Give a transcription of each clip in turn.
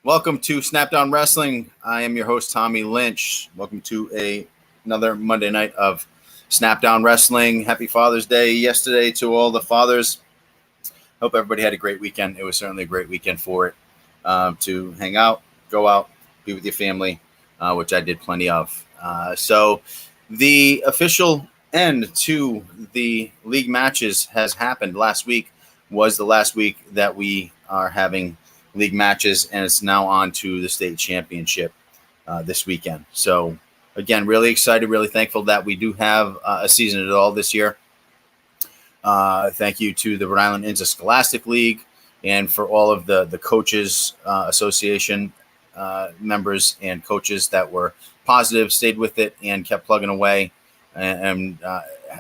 Welcome to Snapdown Wrestling. I am your host, Tommy Lynch. Welcome to another Monday night of Snapdown Wrestling. Happy Father's Day yesterday to all the fathers. Hope everybody had a great weekend. It was certainly a great weekend for it, to hang out, go out, be with your family, which I did plenty of. So the official end to the league matches has happened. Last week was the last week that we are having league matches, and it's now on to the state championship this weekend. So again, really excited, really thankful that we do have a season at all this year. Thank you to the Rhode Island Interscholastic League and for all of the coaches association members and coaches that were positive, stayed with it, and kept plugging away and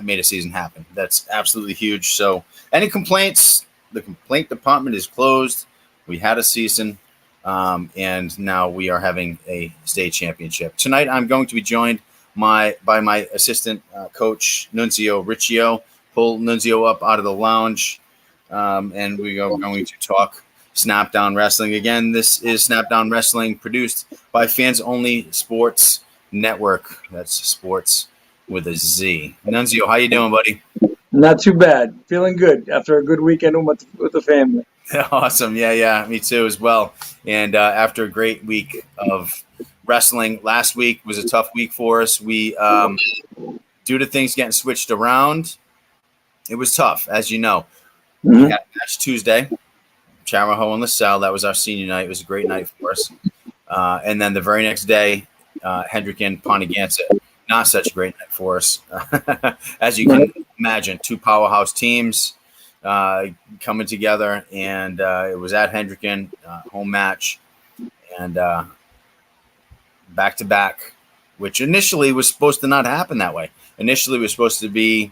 made a season happen. That's absolutely huge. So any complaints, the complaint department is closed. We had a season, and now we are having a state championship. Tonight, I'm going to be joined by my assistant coach, Nunzio Riccio. Pull Nunzio up out of the lounge, and we are going to talk Snapdown Wrestling. Again, this is Snapdown Wrestling, produced by Fans Only Sports Network. That's sports with a Z. Nunzio, how you doing, buddy? Not too bad. Feeling good after a good weekend with the family. Awesome. Yeah, me too as well. And after a great week of wrestling, last week was a tough week for us. We, due to things getting switched around, it was tough, as you know. We had a match Tuesday, Charahoe and LaSalle. That was our senior night. It was a great night for us. And then the very next day, Hendrick and Pontigansett. Not such a great night for us. As you can imagine, two powerhouse teams coming together, and it was at Hendricken, home match, and back-to-back, which initially was supposed to not happen that way. Initially, it was supposed to be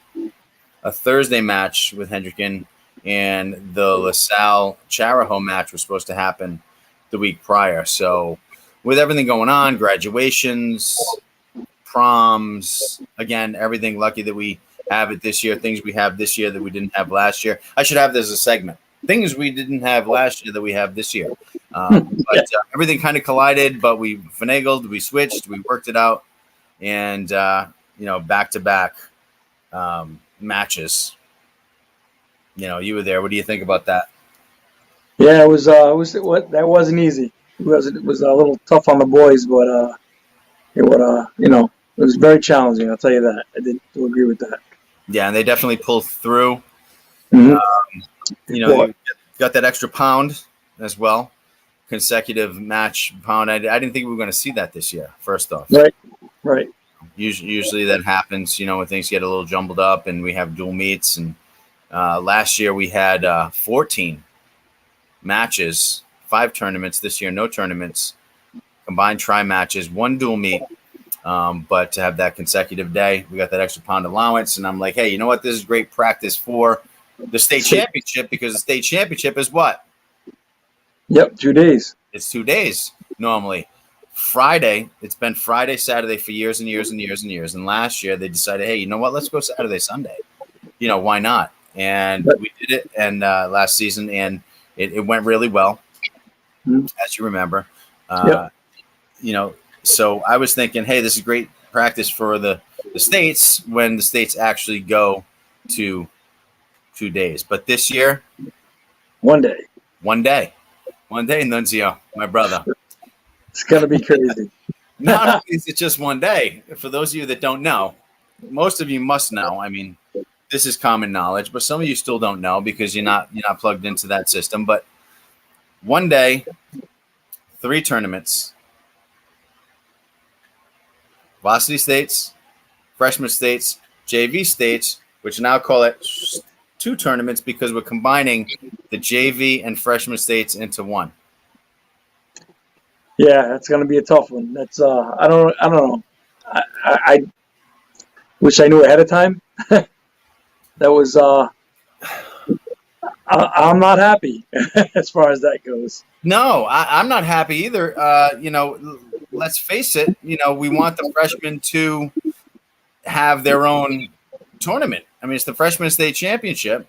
a Thursday match with Hendricken, and the LaSalle Charahoe match was supposed to happen the week prior. So with everything going on, graduations, proms, again, everything, lucky that we have it this year, things we have this year that we didn't have last year. I should have this as a segment. Things we didn't have last year that we have this year. But everything kind of collided, but we finagled, we switched, we worked it out, and, back-to-back matches. You were there. What do you think about that? Yeah, that wasn't easy. It was a little tough on the boys, but it was very challenging. I'll tell you that. I did agree with that. Yeah, and they definitely pulled through. Mm-hmm. Got that extra pound as well. Consecutive match pound. I didn't think we were going to see that this year, first off. Right. Usually that happens, when things get a little jumbled up and we have dual meets. And last year we had 14 matches, 5 tournaments. This year, no tournaments. Combined tri-matches, 1 dual meet. But to have that consecutive day, we got that extra pound allowance. And I'm like, hey, you know what? This is great practice for the state championship, because the state championship is what? Yep, 2 days. It's 2 days normally. Friday, it's been Friday, Saturday for years and years and years and years. And last year they decided, hey, you know what? Let's go Saturday, Sunday. Why not? And we did it and last season, and it went really well, as you remember. So I was thinking, hey, this is great practice for the states when the states actually go to 2 days. But this year, 1 day. 1 day. 1 day, Nunzio, my brother. It's going to be crazy. Not only is it just 1 day. For those of you that don't know, most of you must know. I mean, this is common knowledge, but some of you still don't know because you're not plugged into that system. But 1 day, 3 tournaments. Varsity states, freshman states, JV states, which now call it 2 tournaments because we're combining the JV and freshman states into 1. Yeah, that's going to be a tough one. That's I don't know. I wish I knew ahead of time. That was I'm not happy as far as that goes. No, I'm not happy either. Let's face it. We want the freshmen to have their own tournament. I mean, it's the freshman state championship.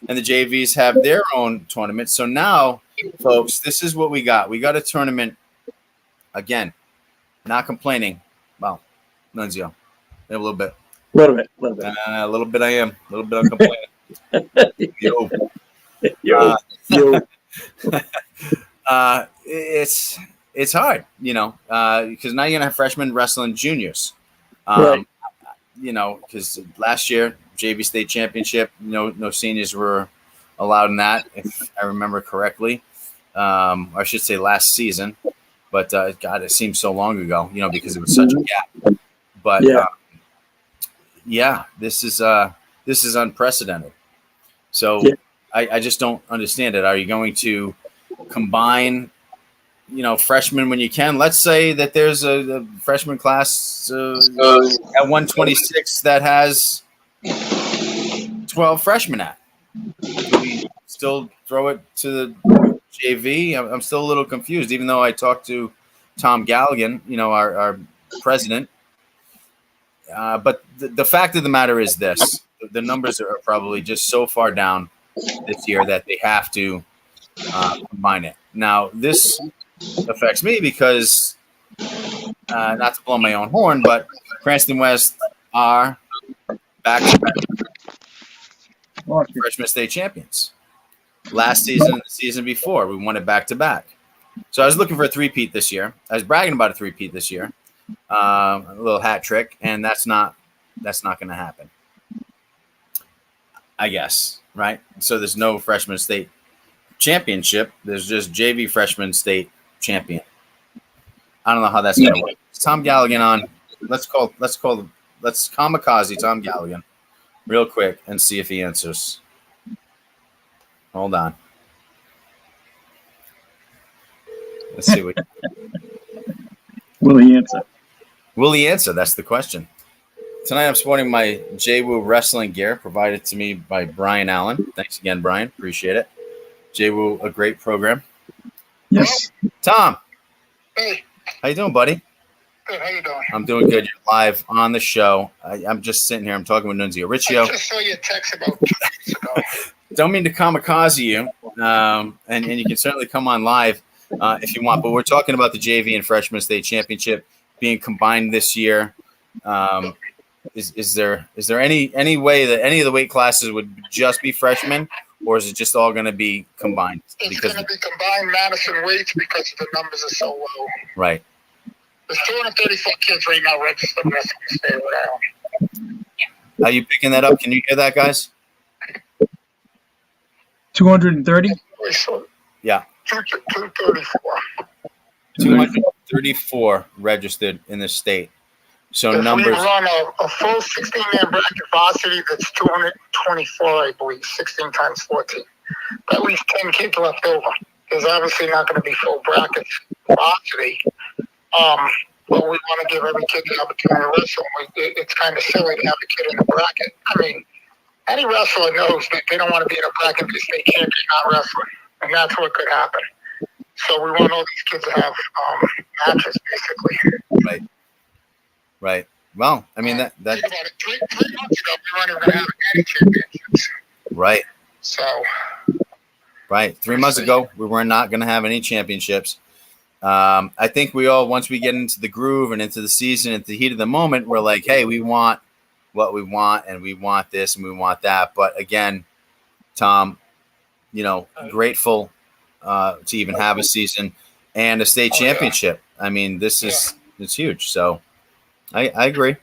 and the JVs have their own tournament. So now, folks, this is what we got. We got a tournament. Again, not complaining. Well, Nunzio, a little bit. A little bit. A little bit I am. A little bit I'm complaining. Yo. Yo. It's hard, because now you're gonna have freshmen wrestling juniors. Right. Because last year JV state championship, no seniors were allowed in that, if I remember correctly. I should say last season, but God, it seems so long ago, because it was such a gap. But this is unprecedented. So I just don't understand it. Are you going to combine, freshmen when you can? Let's say that there's a freshman class at 126 that has 12 freshmen at. Do we still throw it to the JV? I'm still a little confused, even though I talked to Tom Galligan, our president. But the fact of the matter is this: the numbers are probably just so far down this year that they have to combine it. Now, this affects me because, not to blow my own horn, but Cranston West are back-to-back freshman state champions. Last season and the season before, we won it back-to-back. So I was looking for a three-peat this year. I was bragging about a three-peat this year, a little hat trick, and that's not going to happen, I guess, right? So there's no freshman state championship. There's just JV freshman state champion. I don't know how that's going to work. Is Tom Galligan on? Let's kamikaze Tom Galligan real quick and see if he answers. Hold on. Let's see what. Will he answer? Will he answer? That's the question. Tonight I'm sporting my JWoo wrestling gear provided to me by Brian Allen. Thanks again, Brian. Appreciate it. JWoo, a great program. Yes. Tom. Hey. How you doing, buddy? Good. How you doing? I'm doing good. You're live on the show. I'm just sitting here. I'm talking with Nunzio Riccio. I just saw your text about 2 weeks ago. Don't mean to kamikaze you, and you can certainly come on live if you want. But we're talking about the JV and freshman state championship being combined this year. Is there any way that any of the weight classes would just be freshmen, or is it just all going to be combined? It's going to be combined Madison weights because the numbers are so low. Right. There's 234 kids right now registered in Western State Rhode Are you picking that up? Can you hear that, guys? 230? Yeah. 234. 234 registered in the state. So if numbers. we run a full 16-man bracket varsity, that's 224, I believe, 16 times 14. That leaves 10 kids left over. There's obviously not going to be full brackets varsity. But we want to give every kid the opportunity to wrestle. It's kind of silly to have a kid in the bracket. I mean, any wrestler knows that they don't want to be in a bracket because they can't be not wrestling. And that's what could happen. So we want all these kids to have matches, basically. Right. Well, I mean, that think about it. 3 months ago, we weren't even going to have any championships. Right. So. Right. 3 months ago, we were not going to have any championships. I think we all, once we get into the groove and into the season, into the heat of the moment, we're like, hey, we want what we want, and we want this, and we want that. But again, Tom, grateful to even have a season and a state championship. I mean, this is it's huge. So I agree.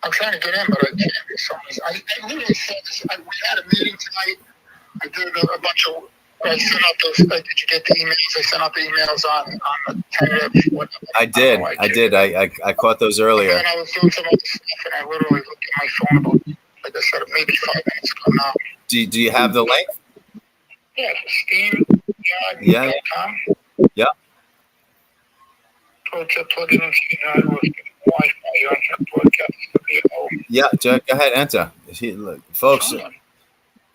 I'm trying to get in, but I can't. So I literally said this. We had a meeting tonight. I did a bunch of. I sent out those. Did you get the emails? I sent out the emails on the tentative. I did. I caught those earlier. And I was doing some other stuff, and I literally looked at my phone about, like I said, maybe 5 minutes ago now. Do you have the link? Yeah, SteamYard.com. Yeah. Plug it into the Wi-Fi on your broadcast. Yeah, go ahead, enter. Folks, it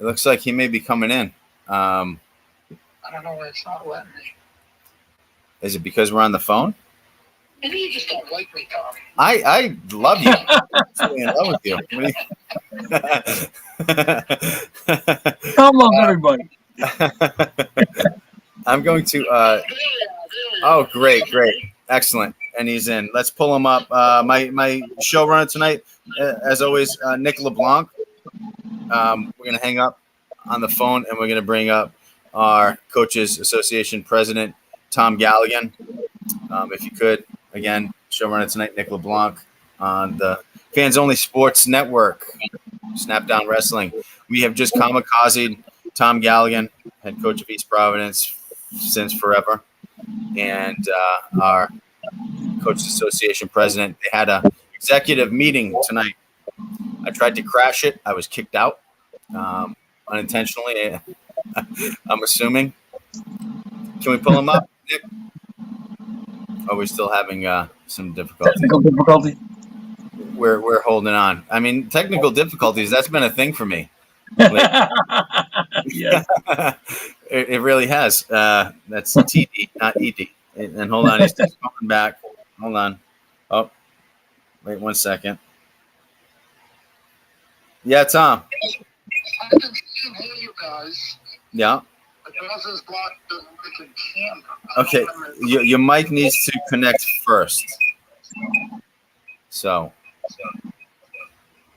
looks like he may be coming in. I don't know why it's not letting me. Is it because we're on the phone? Maybe you just don't like me, Tom. I love you. I'm in love with you. Tom loves everybody. I'm going to. Oh, great, excellent, and he's in. Let's pull him up. My showrunner tonight, as always, Nick LeBlanc. We're gonna hang up on the phone, and we're gonna bring up our Coaches Association president, Tom Galligan. If you could, again, showrunner tonight, Nick LeBlanc on the Fans Only Sports Network, Snapdown Wrestling. We have just kamikazed Tom Galligan, head coach of East Providence since forever, and our Coaches Association president. They had a executive meeting tonight. I tried to crash it. I was kicked out unintentionally. I'm assuming. Can we pull him up, Nick? Oh, we're still having some difficulty. Technical difficulty. We're holding on. I mean, technical difficulties, that's been a thing for me. Like, Yes. it really has. That's TD, not ED. And hold on, he's just coming back. Hold on. Oh, wait 1 second. Yeah, Tom. I can see and hear you guys. Yeah. But yours is blocked the mic and camera. Okay. Your mic needs to connect first. So.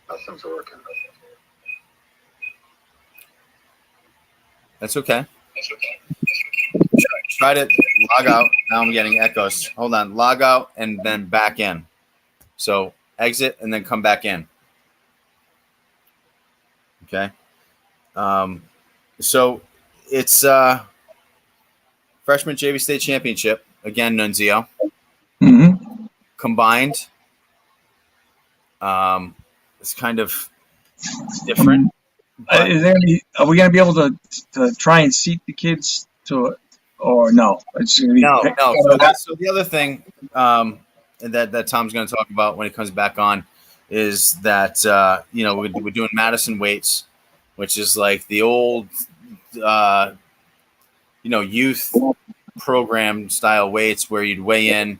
Nothing's working. That's okay. Try to log out. Now I'm getting echoes. Hold on. Log out and then back in. So exit and then come back in. Okay. So it's freshman JV state championship. Again, Nunzio. Mm-hmm. Combined. It's kind of different. Are we going to be able to try and seat the kids to it, or no? It's going to be No. So the other thing that Tom's going to talk about when he comes back on is that we're doing Madison weights, which is like the old youth program style weights where you'd weigh in,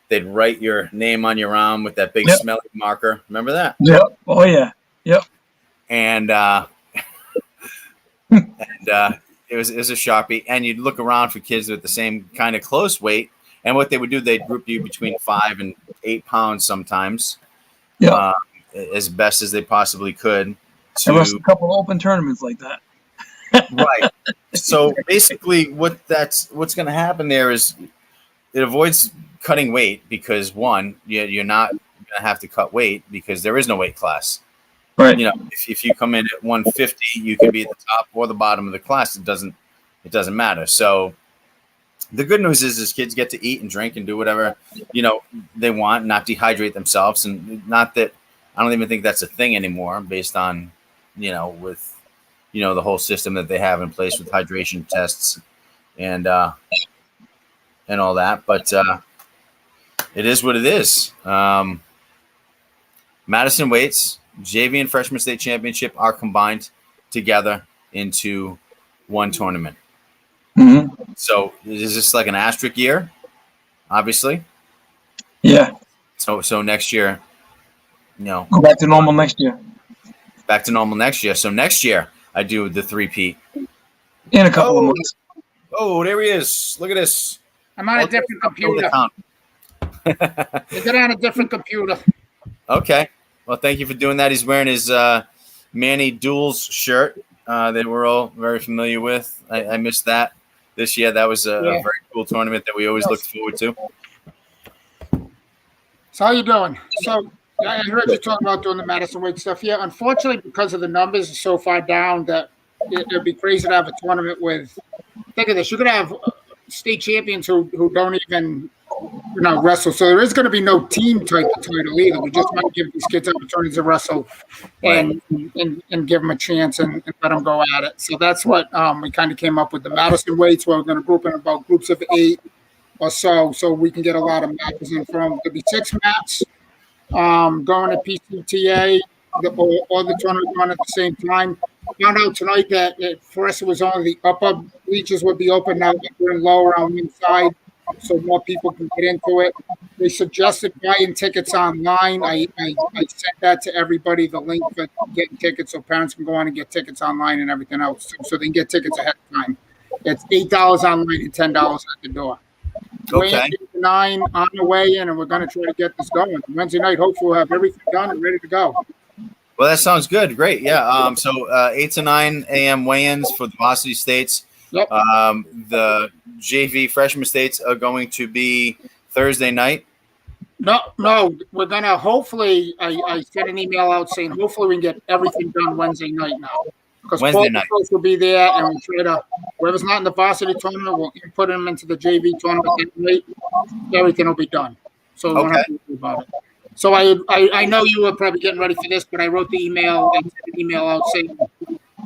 they'd write your name on your arm with that big smelly marker. Remember that? Yep. Oh yeah. Yep. And it was a Sharpie, and you'd look around for kids with the same kind of close weight. And what they would do, they'd group you between 5 and 8 pounds sometimes, as best as they possibly could. There was a couple open tournaments like that. Right. So basically, what's going to happen there is it avoids cutting weight because one, you're not going to have to cut weight because there is no weight class. Right. If you come in at 150, you can be at the top or the bottom of the class. It doesn't matter. So the good news is kids get to eat and drink and do whatever, they want, not dehydrate themselves. And not that I don't even think that's a thing anymore based on, with, the whole system that they have in place with hydration tests and all that. But it is what it is. Madison weights. JV and freshman state championship are combined together into one tournament. Mm-hmm. So is this like an asterisk year? Obviously. Yeah. So next year, go back to normal next year. Back to normal next year. So next year I do the three-peat. In a couple of months. Oh, there he is. Look at this. I'm on a different computer. Is it on a different computer? Okay. Well, thank you for doing that. He's wearing his Manny Duels shirt that we're all very familiar with. I missed that this year. That was a very cool tournament that we always looked forward to. So how you doing? So I heard you talk about doing the Madison weight stuff. Yeah, unfortunately, because of the numbers are so far down that it'd be crazy to have a tournament with. Think of this: you could have state champions who don't even wrestle. So there is going to be no team type of title either. We just might give these kids opportunities to wrestle and give them a chance and let them go at it. So that's what we kind of came up with the Madison weights, where we're going to group in about groups of 8 or so we can get a lot of matches in from. There'll be 6 mats going to PCTA or the tournament going at the same time. Found out tonight that for us it was only the upper bleachers would be open. Now we're in lower on one side. so more people can get into it. They suggested buying tickets online. I sent that to everybody, the link for getting tickets, so parents can go on and get tickets online and everything else, so they can get tickets ahead of time. It's $8 online and $10 at the door. Okay. 8 to 9 on the way in, and we're going to try to get this going. Wednesday night, hopefully we'll have everything done and ready to go. Well, that sounds good. Great. Yeah. So 8 to 9 a.m. weigh-ins for the varsity states. Yep. The JV freshman states are going to be Thursday night. No, we're going to hopefully, I sent an email out saying hopefully we can get everything done Wednesday night now. Because Wednesday night will be there, and we'll try to, whoever's not in the varsity tournament, we'll put them into the JV tournament that night. Everything will be done. So we won't have to worry about it. So I know you were probably getting ready for this, but I wrote the email and sent an email out saying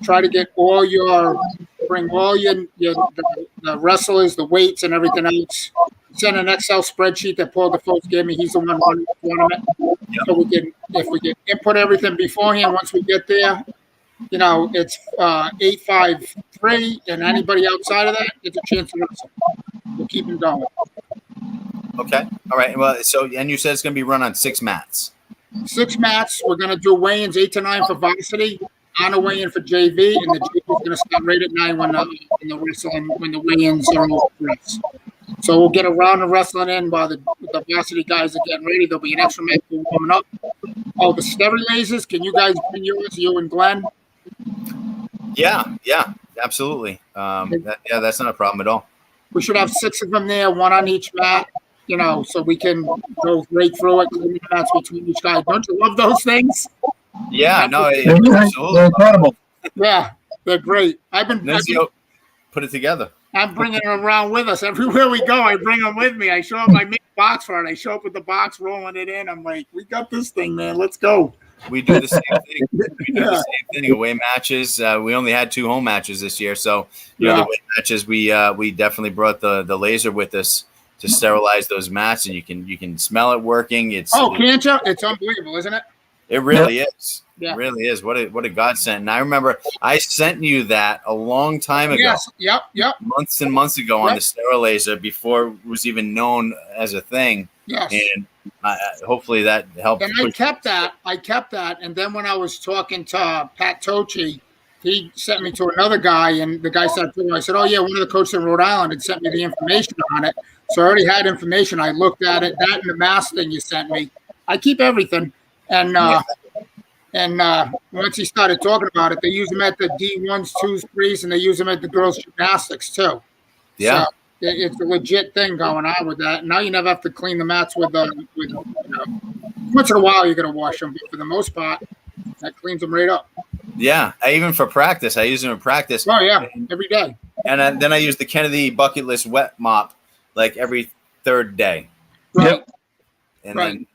try to get bring all the wrestlers, the weights, and everything else. Send an Excel spreadsheet that Paul DeFoe gave me. He's the one running the tournament. Yep. So if we can input everything beforehand, once we get there, it's 8-5-3, and anybody outside of that gets a chance to wrestle. We'll keep them going. Okay. All right. Well, and you said it's going to be run on 6 mats. 6 mats. We're going to do weigh-ins 8 to 9 for varsity, on a weigh-in for JV, and the JV is going to start right at 9 when the weigh-ins are over for us. So we'll get a round of wrestling in while the varsity guys are getting ready. There'll be an extra match warming up. Oh, the sterilizers, can you guys bring yours, you and Glenn? Yeah, absolutely. That's not a problem at all. We should have 6 of them there, 1 on each mat, so we can go right through it, clean the mats between each guy. Don't you love those things? Yeah, absolutely. They're incredible. Yeah, they're great. Put it together. I'm bringing them around with us. Everywhere we go, I bring them with me. I show up, I make a box for it. I show up with the box, rolling it in. I'm like, we got this thing, man. Let's go. We do the same thing. The same thing. Away matches. We only had 2 home matches this year, so the away matches we definitely brought the laser with us to sterilize those mats, and you can smell it working. Can't you? It's unbelievable, isn't it? It really is. Yeah. It really is. What a godsend. And I remember I sent you that a long time ago. Yes. Yep. Months and months ago on the sterilizer before it was even known as a thing. Yes. And hopefully that helped. And I kept that. And then when I was talking to Pat Tochi, he sent me to another guy, and the guy said to me, I said, oh, yeah, one of the coaches in Rhode Island had sent me the information on it. So I already had information. I looked at it. That and the mask thing you sent me. I keep everything. And once he started talking about it, they use them at the D1s, 2s, 3s, and they use them at the girls' gymnastics too. Yeah. So it's a legit thing going on with that. Now you never have to clean the mats with once in a while you're going to wash them, but for the most part, that cleans them right up. Yeah. Even for practice, I use them in practice. Oh, yeah, every day. And then I use the Kennedy Bucket List wet mop like every 3rd day. Right. Yep. And then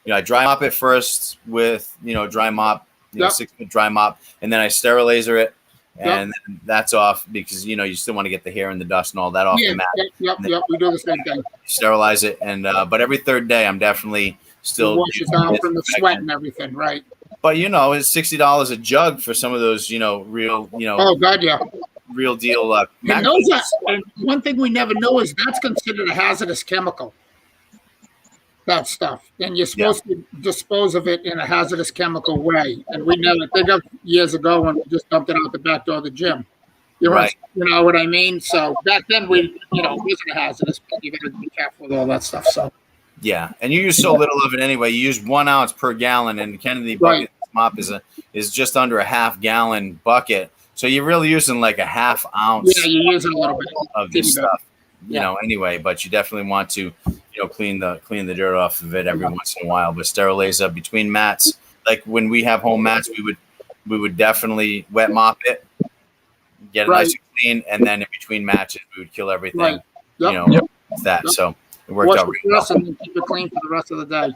I dry mop it first with, dry mop, 6-foot dry mop, and then I sterilizer it, and then that's off because, you still want to get the hair and the dust and all that off the mat. Yep, we do the same thing. Sterilize it, and but every 3rd day I'm definitely still wash it down from the sweat and everything, right? But, it's $60 a jug for some of those, real, Oh, God, yeah. Real deal. And one thing we never know is that's considered a hazardous chemical. That stuff, and you're supposed to dispose of it in a hazardous chemical way. And we never think of years ago when we just dumped it out the back door of the gym. You know what I mean? So back then it wasn't hazardous, but you got to be careful with all that stuff. So yeah, and you use so little of it anyway. You use 1 ounce per gallon, and the Kennedy bucket mop is just under a half gallon bucket. So you're really using like a half ounce. Yeah, you're using a little bit of this stuff. Anyway, but you definitely want to, clean the dirt off of it every once in a while. But sterilizer between mats, like when we have home mats, we would definitely wet mop it, get it nice and clean, and then in between matches, we would kill everything. Right. That. So it worked out really well. And then keep it clean for the rest of the day.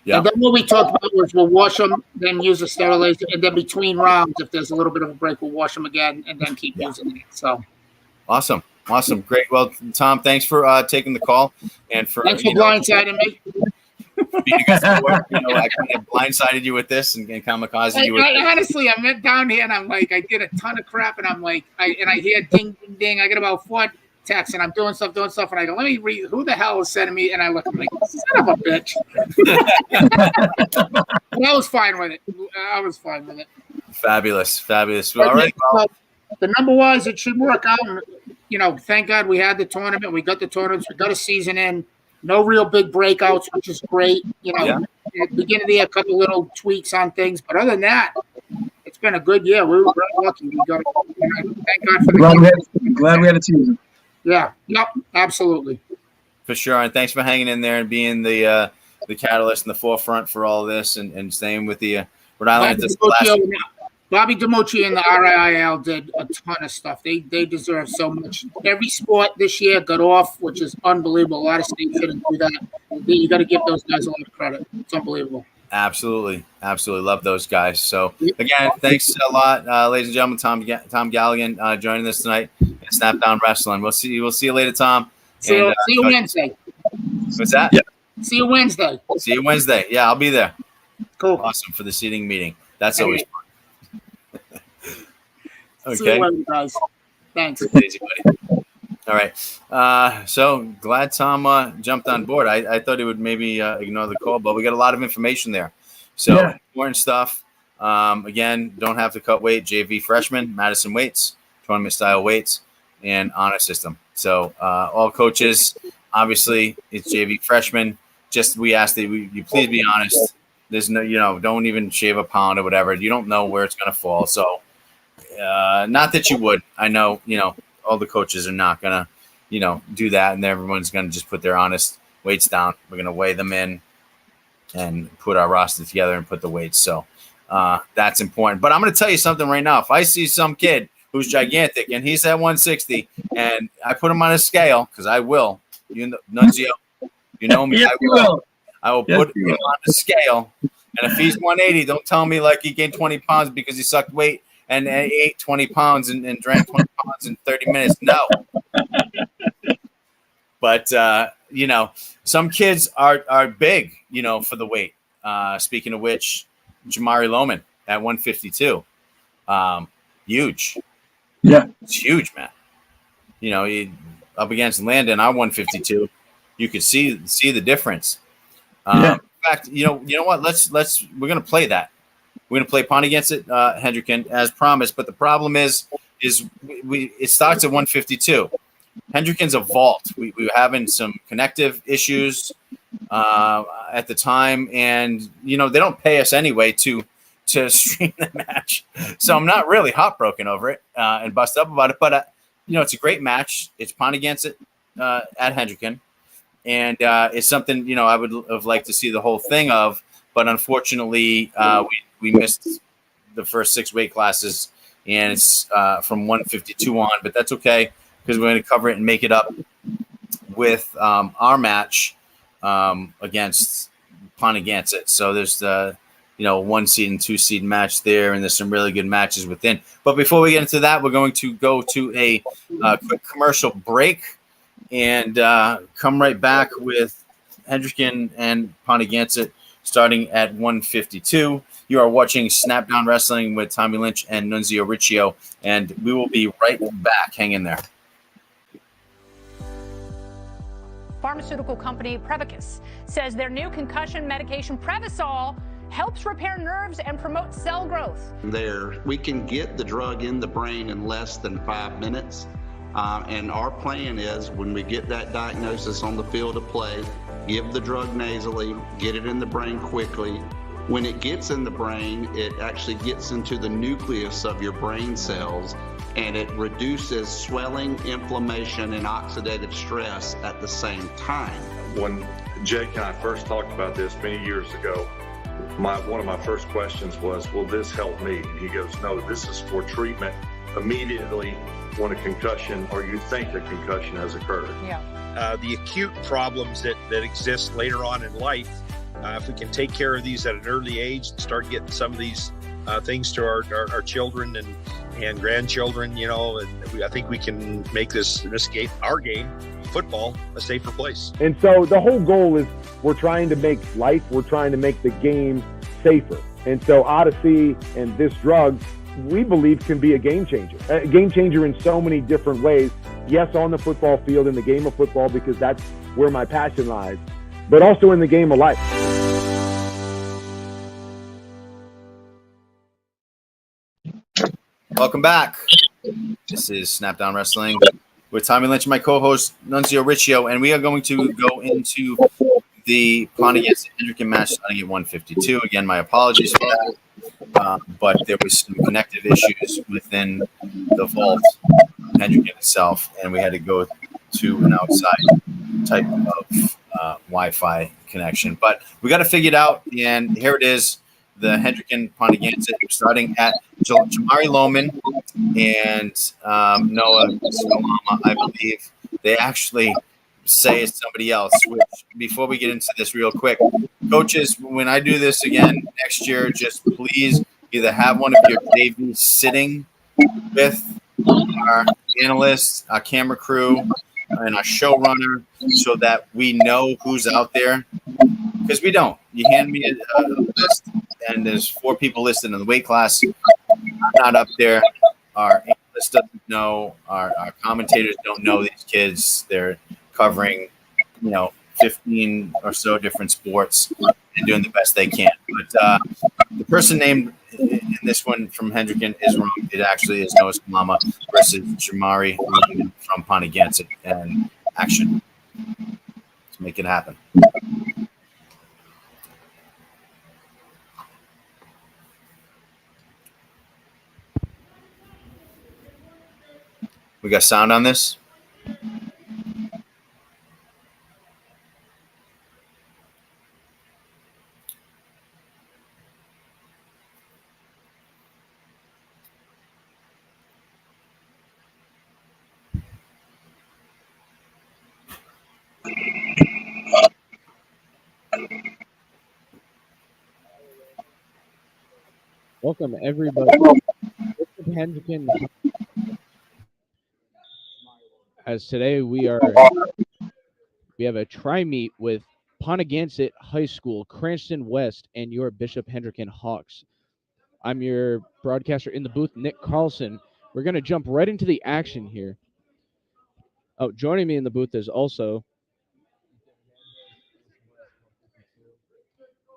Yeah. And then what we talked about was we'll wash them, then use a sterilizer, and then between rounds, if there's a little bit of a break, we'll wash them again, and then keep using it. So awesome. Great. Well, Tom, thanks for taking the call and for blindsiding me. Being a good sport. I kind of blindsided you with this and kamikaze you with this. Honestly, I went down here and I'm like, I did a ton of crap and I'm like, I hear ding, ding, ding. I got about text, and I'm doing stuff, and I go, let me read who the hell is sending me, and I look, I'm like, son of a bitch. But I was fine with it. Fabulous. All right. Well, the number was it should work out. And, thank God we had the tournament. We got the tournaments. We got a season in. No real big breakouts, which is great. At the beginning of the year, a couple little tweaks on things. But other than that, it's been a good year. We were very lucky. We got, thank God for the glad we had a season. Yeah. Yep. Absolutely. For sure. And thanks for hanging in there and being the catalyst in the forefront for all of this and staying with the Rhode Island. Bobby DiMucci and the RIL did a ton of stuff. They deserve so much. Every sport this year got off, which is unbelievable. A lot of states didn't do that. You got to give those guys a lot of credit. It's unbelievable. Absolutely. Love those guys. So again, thanks a lot, ladies and gentlemen. Tom Galligan joining us tonight at Snap Down Wrestling. We'll see you later, Tom. See you Wednesday. What's that? Yeah. See you Wednesday. See you Wednesday. Yeah, I'll be there. Cool. Awesome for the seating meeting. That's always fun. Okay. See you later, guys. Thanks. Easy, buddy. All right. So glad Tom jumped on board. I thought he would maybe ignore the call, but we got a lot of information there. So important stuff. Again, don't have to cut weight. JV freshman, Madison weights, tournament style weights, and honor system. So all coaches, obviously, it's JV freshman. Just we ask that you please be honest. There's no, don't even shave a pound or whatever. You don't know where it's going to fall. So not that you would. I know, all the coaches are not going to, do that. And everyone's going to just put their honest weights down. We're going to weigh them in and put our roster together and put the weights. So that's important. But I'm going to tell you something right now. If I see some kid who's gigantic and he's at 160 and I put him on a scale, because I will, Nunzio, you know me, Yes, I will put him on the scale. And if he's 180, don't tell me like he gained 20 pounds because he sucked weight and ate 20 pounds and drank 20 pounds in 30 minutes. No. But, some kids are big, for the weight. Speaking of which, Jamari Loman at 152. Huge. Yeah. It's huge, man. He up against Landon, I'm 152. You could see the difference. In fact, you know what? We're gonna play that. We're gonna play Pontiac Hendricken as promised. But the problem is it starts at 152. Hendricken's a vault. We were having some connective issues at the time, and they don't pay us anyway to stream the match. So I'm not really heartbroken over it and bust up about it. But it's a great match. It's Pontiac at Hendricken. And it's something, I would have liked to see the whole thing of, but unfortunately, we missed the first 6 weight classes, and it's from 152 on, but that's okay because we're going to cover it and make it up with our match against Pontiac. So there's the 1 seed and 2 seed match there, and there's some really good matches within. But before we get into that, we're going to go to a quick commercial break. And come right back with Hendricken and Pontiac starting at 152. You are watching Snap Down Wrestling with Tommy Lynch and Nunzio Riccio, and we will be right back. Hang in there. Pharmaceutical company Prevacus says their new concussion medication Prevacol helps repair nerves and promote cell growth. We can get the drug in the brain in less than 5 minutes. And our plan is when we get that diagnosis on the field of play, give the drug nasally, get it in the brain quickly. When it gets in the brain, it actually gets into the nucleus of your brain cells, and it reduces swelling, inflammation, and oxidative stress at the same time. When Jake and I first talked about this many years ago, one of my first questions was, will this help me? And he goes, no, this is for treatment immediately when a concussion or you think a concussion has occurred. Yeah. The acute problems that exist later on in life, if we can take care of these at an early age and start getting some of these things to our children and grandchildren, and I think we can make this game, our game, football, a safer place. And so the whole goal is we're trying to make the game safer. And so Odyssey and this drug, we believe, can be a game changer in so many different ways. Yes, on the football field, in the game of football, because that's where my passion lies, but also in the game of life. Welcome back. This is Snapdown Wrestling with Tommy Lynch, my co-host Nunzio Riccio, and we are going to go into the Pontiac Hendricken match starting at 152. Again, my apologies for that, but there was some connective issues within the vault, Hendricken itself, and we had to go to an outside type of Wi-Fi connection. But we got to figure it out, and here it is. The Hendricken Pontiac starting at Jamari Lohman and Noah Skolama, I believe. They actually say it's somebody else. Which, before we get into this real quick, coaches, when I do this again next year, just please either have one of your JVs sitting with our analysts, our camera crew, and our showrunner so that we know who's out there. Because we don't. You hand me a list, and there's 4 people listed in the weight class. I'm not up there. Our analyst doesn't know. Our commentators don't know these kids. They're covering, 15 or so different sports and doing the best they can. But the person named in this one from Hendricken is wrong. It actually is Noah Skolama versus Jamari Lohman from Pontiac and action. Let's make it happen. We got sound on this? Welcome, everybody. Hendricken. As today we have a tri-meet with Pontiac High School, Cranston West, and your Bishop Hendricken Hawks. I'm your broadcaster in the booth, Nick Carlson. We're going to jump right into the action here. Oh, joining me in the booth is also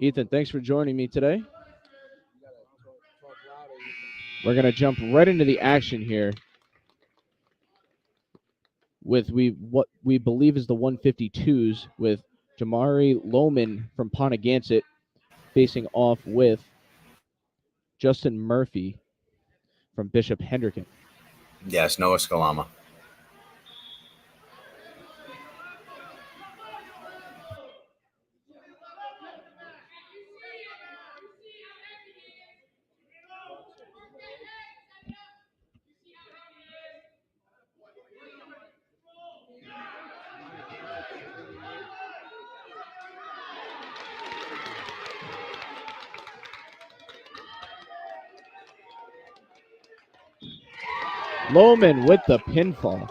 Ethan. Thanks for joining me today. We're going to jump right into the action here with what we believe is the 152s with Jamari Lohman from Pontiac facing off with Justin Murphy from Bishop Hendricken. Yes, Noah Skolama. Lohman with the pinfall.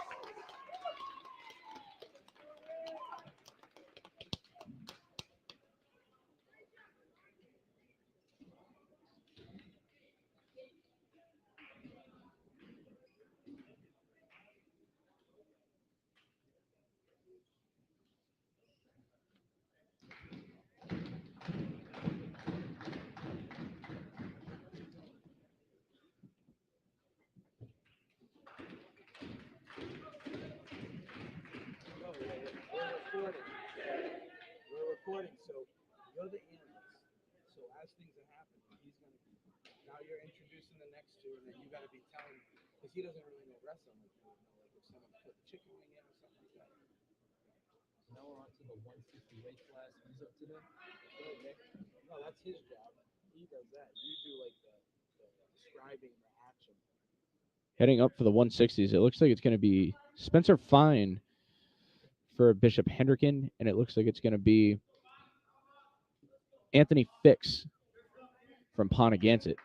We're recording, so you're the analyst. So as things are happening, he's going to be. Now you're introducing the next two, and then you got to be telling, because he doesn't really know wrestling. Like if someone put the chicken wing in or something like that. Now we're on to the 160 weight class. Who's up to that? No, that's his job. He does that. You do like the describing the action. Heading up for the 160s, it looks like it's going to be Spencer Fine for Bishop Hendricken, and it looks like it's going to be Anthony Fix from Pontiac.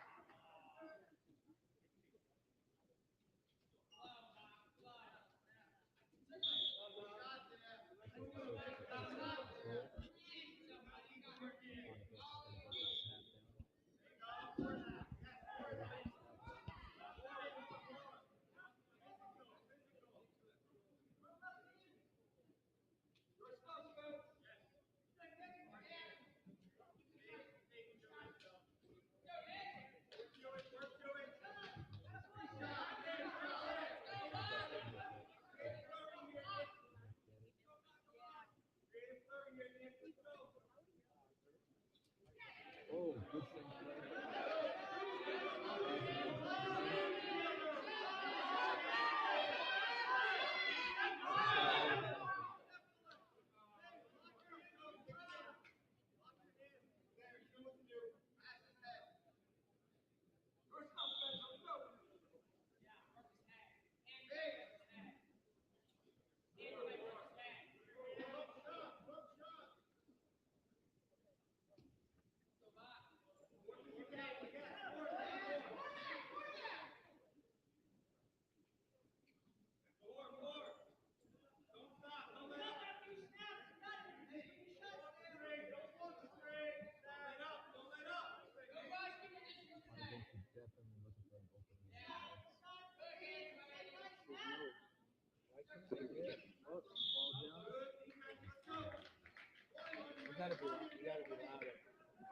gotta be louder. You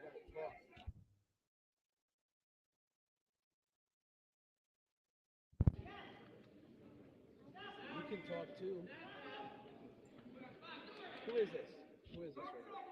gotta talk. You can talk too. Who is this? Who is this right now?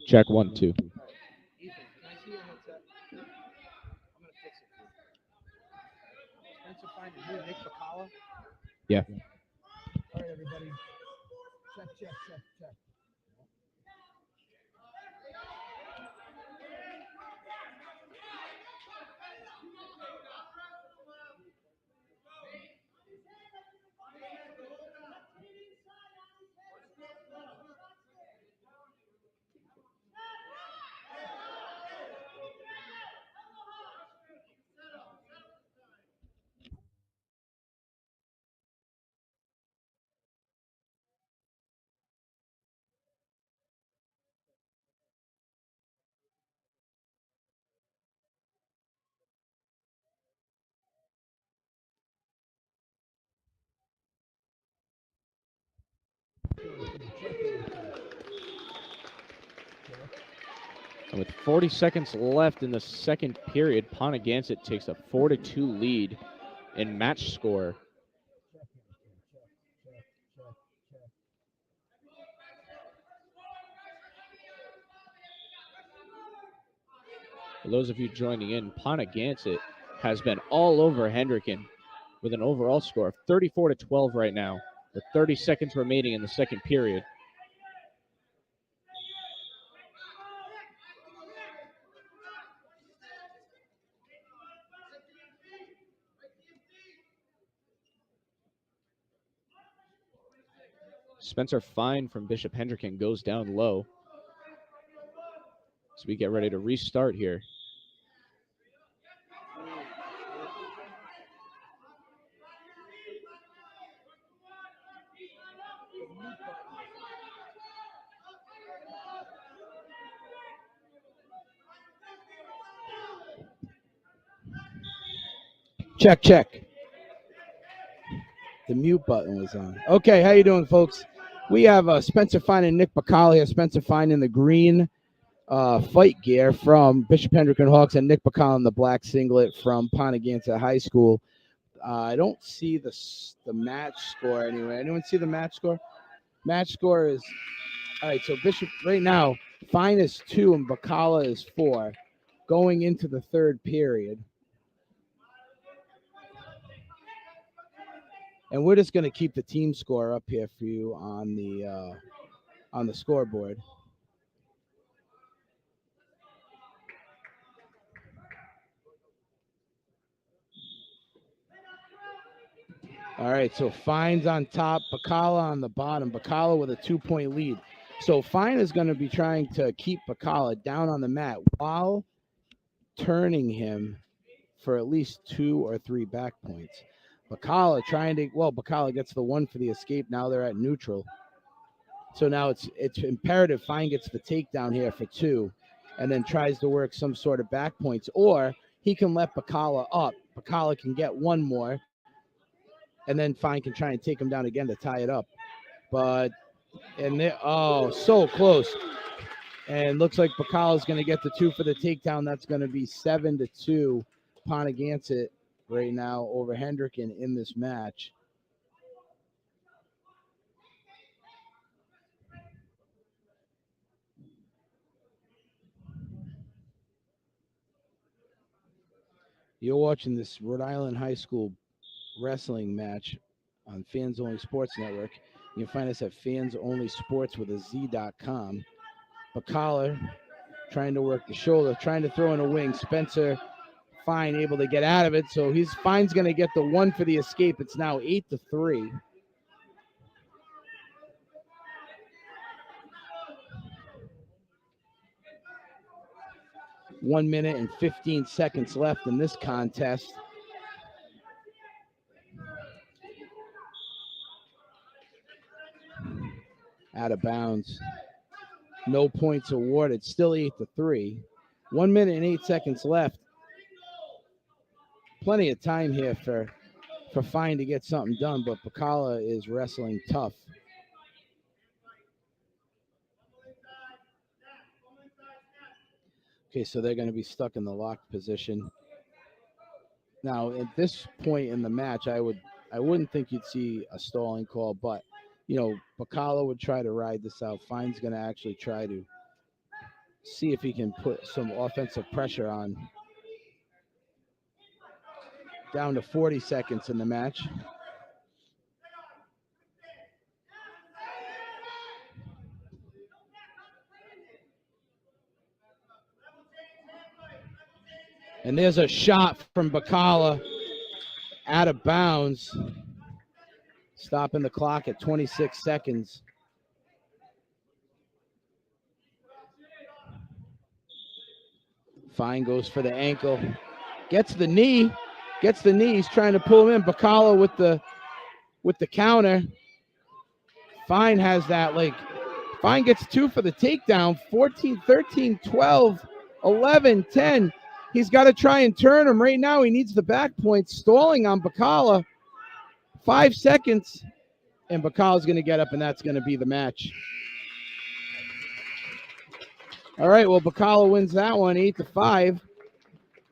Check 1, 2. Ethan, can I see your headset? I'm gonna fix it for you. Spencer finding who? Nick Bacala? Yeah. All right, everybody. Check. And with 40 seconds left in the second period, Ponagansett takes a 4-2 lead in match score. For those of you joining in, Ponagansett has been all over Hendricken with an overall score of 34-12 right now, with 30 seconds remaining in the second period. Spencer Fine from Bishop Hendricken goes down low. So we get ready to restart here. Check. The mute button was on. Okay, how you doing, folks? We have Spencer Fine and Nick Bacala here. Spencer Fine in the green fight gear from Bishop Hendricken Hawks, and Nick Bacala in the black singlet from Ponagansett High School. I don't see the match score anyway. Anyone see the match score? Match score is, all right, so Bishop right now, Fine is 2 and Bacala is 4 going into the third period. And we're just going to keep the team score up here for you on the scoreboard. All right, so Fine's on top, Bacala on the bottom. Bacala with a 2-point lead. So Fine is going to be trying to keep Bacala down on the mat while turning him for at least 2 or 3 back points. Bacala Bacala gets the 1 for the escape. Now they're at neutral. So now it's imperative Fine gets the takedown here for 2 and then tries to work some sort of back points. Or he can let Bacala up. Bacala can get 1 more. And then Fine can try and take him down again to tie it up. So close. And looks like Bacala's going to get the 2 for the takedown. That's going to be 7-2 Ponagansett right now over Hendricken in this match. You're watching this Rhode Island High School wrestling match on Fans Only Sports Network. You can find us at fansonlysports.com. Bacala trying to work the shoulder, trying to throw in a wing. Spencer Fine able to get out of it, so Fine's going to get the one for the escape. It's now 8-3. One minute and 15 seconds left in this contest. Out of bounds. No points awarded. Still 8-3. 1 minute and 8 seconds left. Plenty of time here for Fine to get something done, but Bacala is wrestling tough. Okay, so they're going to be stuck in the locked position. Now, at this point in the match, I wouldn't think you'd see a stalling call, but Bacala would try to ride this out. Fine's going to actually try to see if he can put some offensive pressure on. Down to 40 seconds in the match. And there's a shot from Bacala out of bounds. Stopping the clock at 26 seconds. Fine goes for the ankle. Gets the knee. He's trying to pull him in. Bacala with the counter. Fine has that leg. Fine gets 2 for the takedown. 14, 13, 12, 11, 10. He's got to try and turn him right now. He needs the back point. Stalling on Bacala. 5 seconds. And Bacala's going to get up, and that's going to be the match. All right, well, Bacala wins that one 8-5.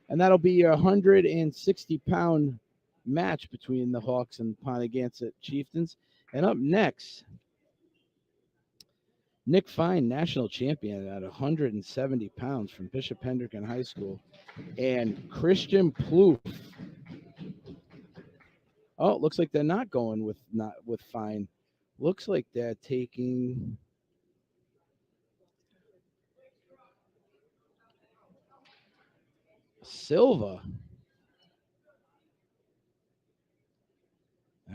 And that'll be your 160-pound match between the Hawks and Pontiac Chieftains. And up next, Nick Fine, national champion at 170 pounds from Bishop Hendricken High School. And Christian Plouffe. Oh, it looks like they're not going with Fine. Looks like they're taking Silva.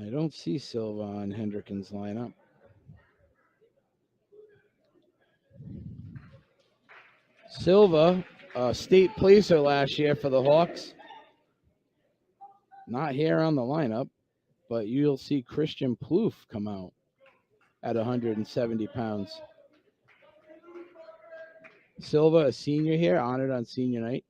I don't see Silva on Hendricken's lineup. Silva, state placer last year for the Hawks. Not here on the lineup, but you'll see Christian Plouffe come out at 170 pounds. Silva, a senior here, honored on senior night.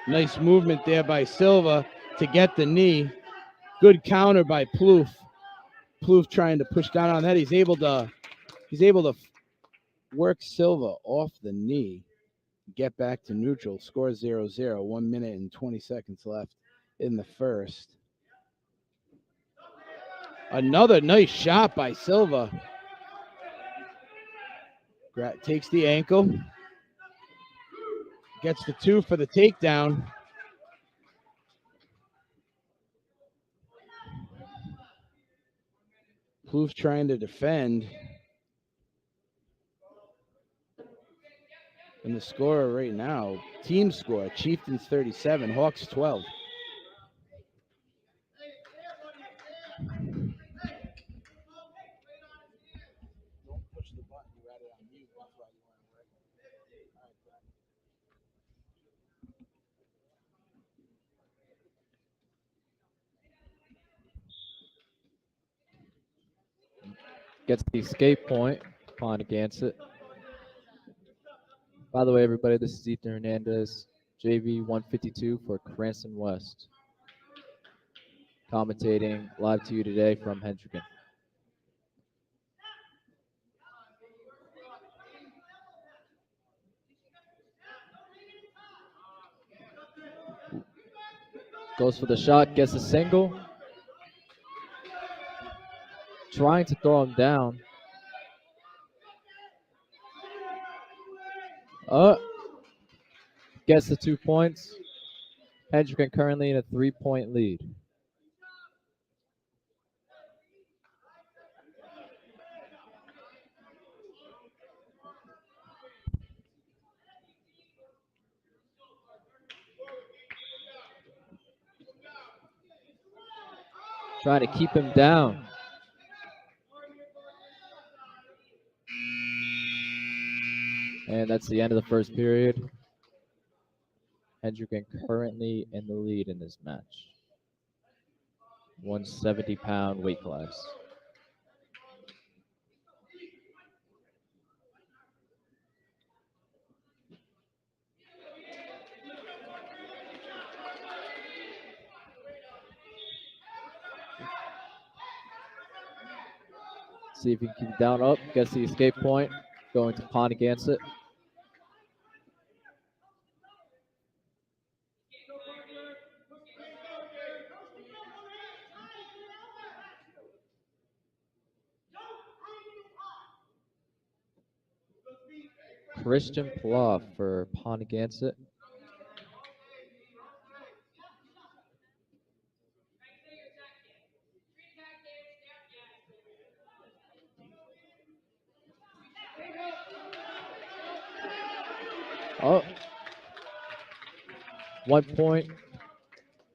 Nice movement there by Silva to get the knee. Good counter by Plouffe. Plouffe trying to push down on that. He's able to work Silva off the knee. Get back to neutral. Score 0-0. 1 minute and 20 seconds left in the first. Another nice shot by Silva. Takes the ankle. Gets the 2 for the takedown. Plouffe trying to defend. And the score right now, team score, Chieftains 37, Hawks 12. gets the escape point. Ponagansett. By the way, everybody, this is Ethan Hernandez, JV 152 for Cranston West. Commentating live to you today from Hendricken. Goes for the shot, gets a single. Trying to throw him down. Gets the 2 points. Hendricken currently in a 3-point lead. Trying to keep him down. And that's the end of the first period. Hendricken currently in the lead in this match. 170-pound weight class. See if he can keep it down. Up, gets the escape point. Going to Ponagansett. Christian Plouffe for Ponagansett. Oh, 1 point.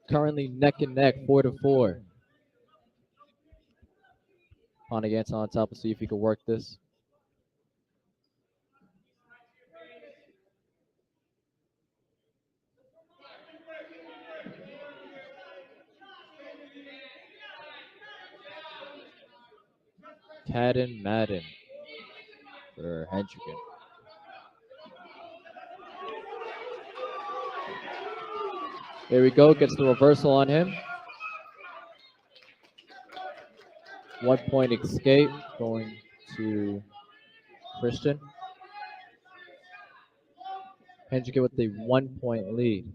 Currently neck and neck, 4-4. Ponagansett on top. We'll see if he can work this. Cadden Madden for Hendricken. There we go, gets the reversal on him. 1 point escape going to Christian. Hendricken with the 1 point lead.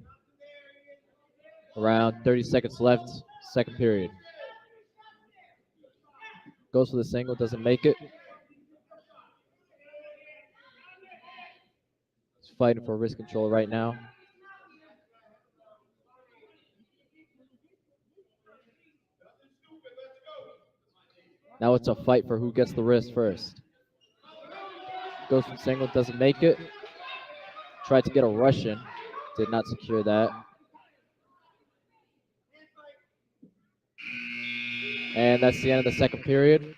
Around 30 seconds left, second period. Goes for the single, doesn't make it. He's fighting for wrist control right now. Now it's a fight for who gets the wrist first. Goes for the single, doesn't make it. Tried to get a Russian, did not secure that. And that's the end of the second period.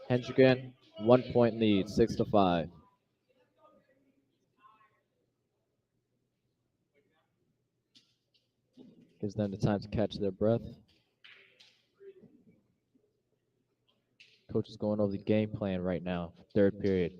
Hendricken, 1 point lead, 6-5. Gives them the time to catch their breath. Coach is going over the game plan right now, third period.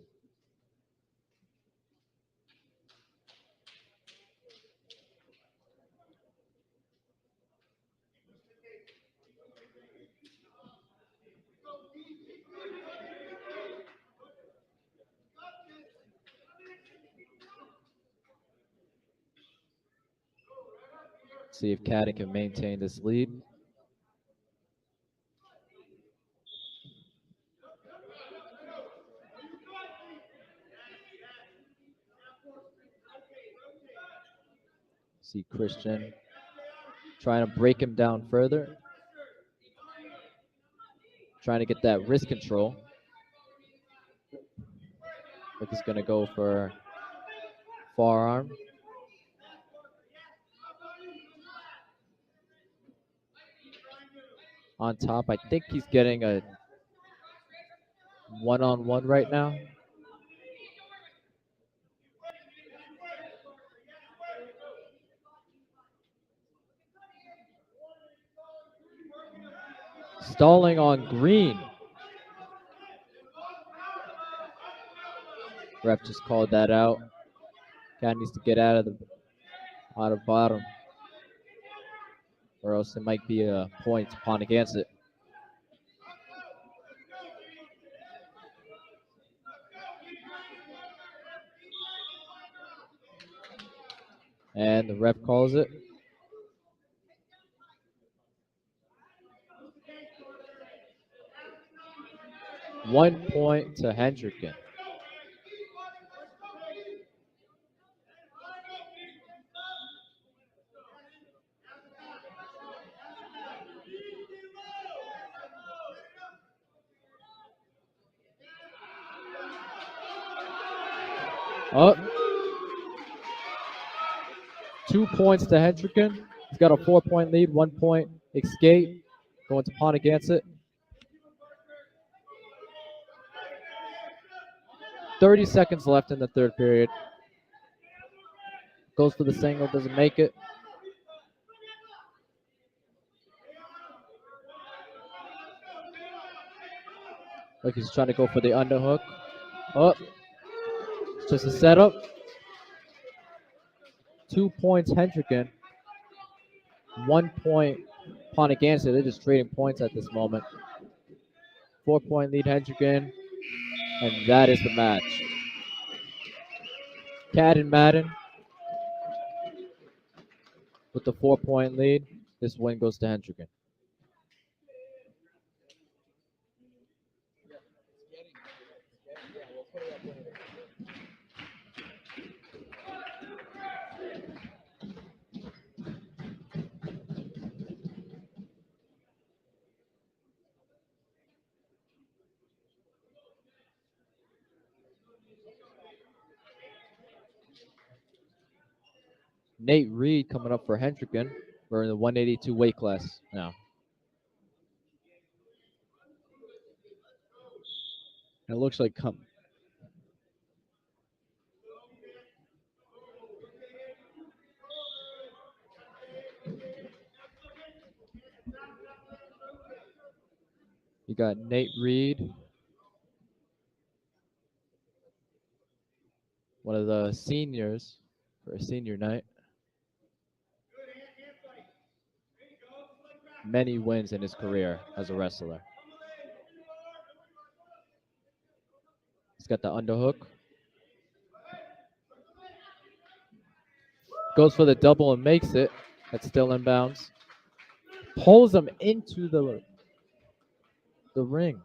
See if Cadden can maintain this lead. See Christian trying to break him down further. Trying to get that wrist control. Look, he's going to go for forearm. On top, I think he's getting a one-on-one right now. Stalling on Green. Ref just called that out. Guy needs to get out of bottom, or else it might be a point upon against it. And the ref calls it. One point to Hendricken. Up. 2 points to Hendricken. He's got a 4-point lead, 1 point escape. Going to pawn against it. 30 seconds left in the third period. Goes for the single, doesn't make it. Look, he's trying to go for the underhook. Up. It's just a setup. 2 points Hendricken. 1 point pawn against it. They're just trading points at this moment. 4-point lead Hendricken. And that is the match. Cad and Madden with the 4-point lead. This win goes to Hendricken. Nate Reed coming up for Hendricken. We're in the 182 weight class now. It looks like You got Nate Reed, one of the seniors for a senior night. Many wins in his career as a wrestler. He's got the underhook. Goes for the double and makes it. That's still inbounds. Pulls him into the ring.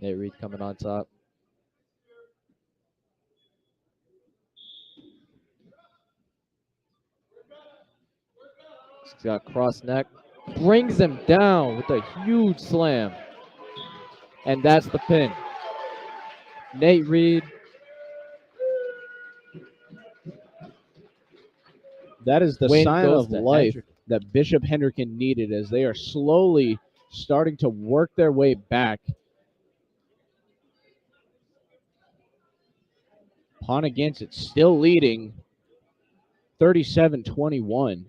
Nate Reed coming on top. He's got cross neck. Brings him down with a huge slam. And that's the pin. Nate Reed. that is the Win sign goes of to life Hendricken. that Bishop Hendricken needed, as they are slowly starting to work their way back. Pawn against it, still leading 37-21.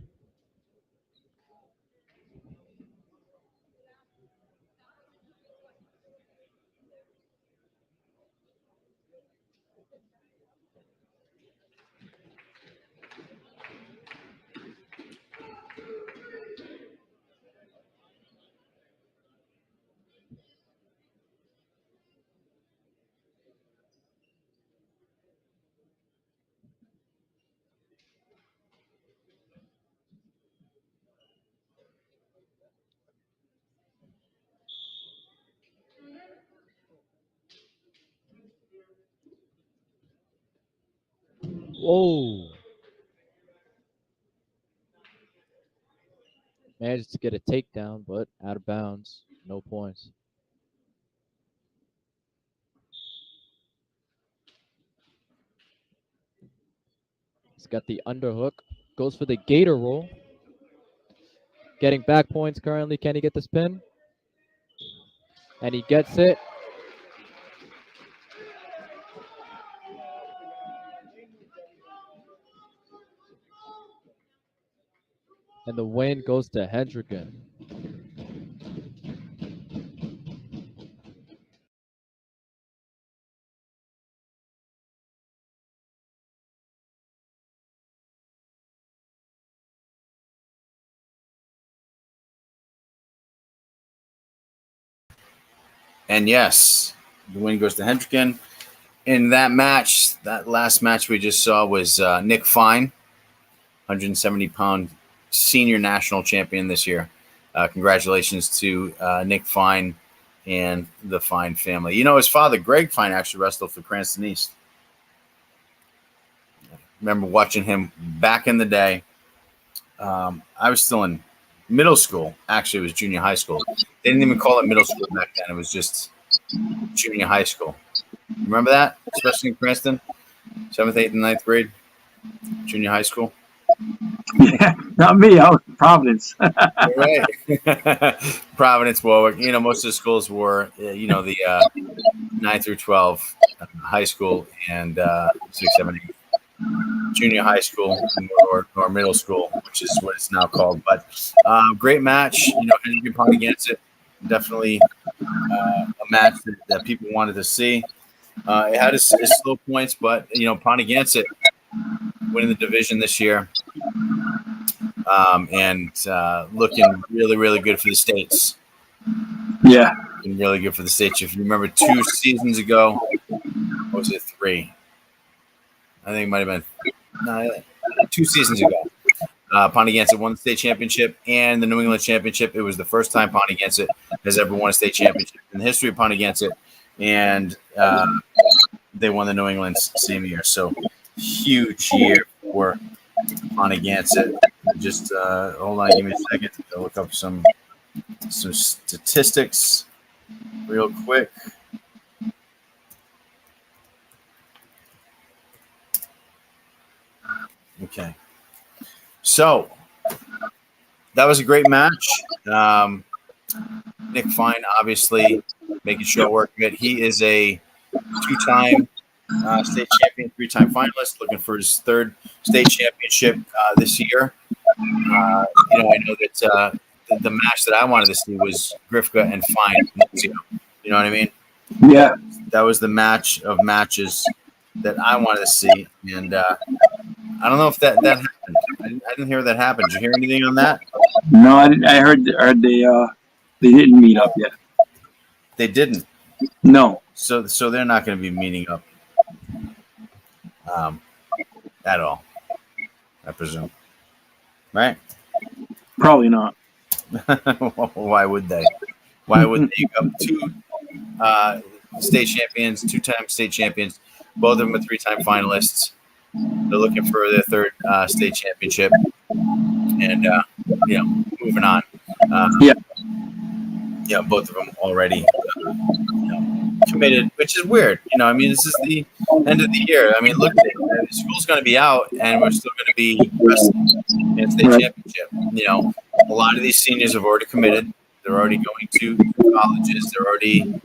Whoa. Managed to get a takedown, but out of bounds. No points. He's got the underhook. Goes for the gator roll. Getting back points currently. Can he get the spin? And he gets it. And the win goes to Hendricken. And yes, the win goes to Hendricken. In that match, that last match we just saw was Nick Fine, 170-pound senior national champion this year. Congratulations to Nick Fine and the Fine family. You know, his father, Greg Fine, actually wrestled for Cranston East. I remember watching him back in the day. I was still in middle school. Actually, it was junior high school. They didn't even call it middle school back then. It was just junior high school. Remember that? Especially in Cranston? 7th, 8th, and 9th grade? Junior high school? Yeah, not me. I was in Providence. Right. Providence, Warwick. You know, most of the schools were, the 9 through 12 high school and 6, 7, 8 junior high school or middle school, which is what it's now called. But great match. You know, Hendricken Pontigansit, definitely a match that people wanted to see. It had its slow points, but you know, Pontigansit winning the division this year, and looking really, really good for the States. Yeah, looking really good for the States. If you remember, 2 seasons ago, or was it 3? I think it might have been 2 seasons ago. Pontigansit won the state championship and the New England championship. It was the first time Pontigansit has ever won a state championship in the history of Pontigansit, and they won the New England same year. So huge year for Pontigansit. Just hold on, give me a second to look up some statistics real quick. Okay. So that was a great match. Nick Fine, obviously, making sure work of it. He is a 2-time state champion, 3-time finalist, looking for his 3rd state championship this year. You know, I know that the match that I wanted to see was Grifka and Fine. You know what I mean? Yeah. That was the match of matches that I wanted to see, and I don't know if that happened. I didn't hear that happen. Did you hear anything on that? No, I didn't. I heard they didn't meet up yet. They didn't. No. So they're not going to be meeting up at all, I presume. Right? Probably not. Why would they? Why would they? You have 2 state champions, 2-time state champions. Both of them are 3-time finalists. They're looking for their 3rd state championship, and you know, moving on. Yeah, both of them already committed, which is weird. You know, I mean, this is the end of the year. I mean, look, the school's going to be out, and we're still going to be wrestling in the state championship. You know, a lot of these seniors have already committed. They're already going to colleges. They're already,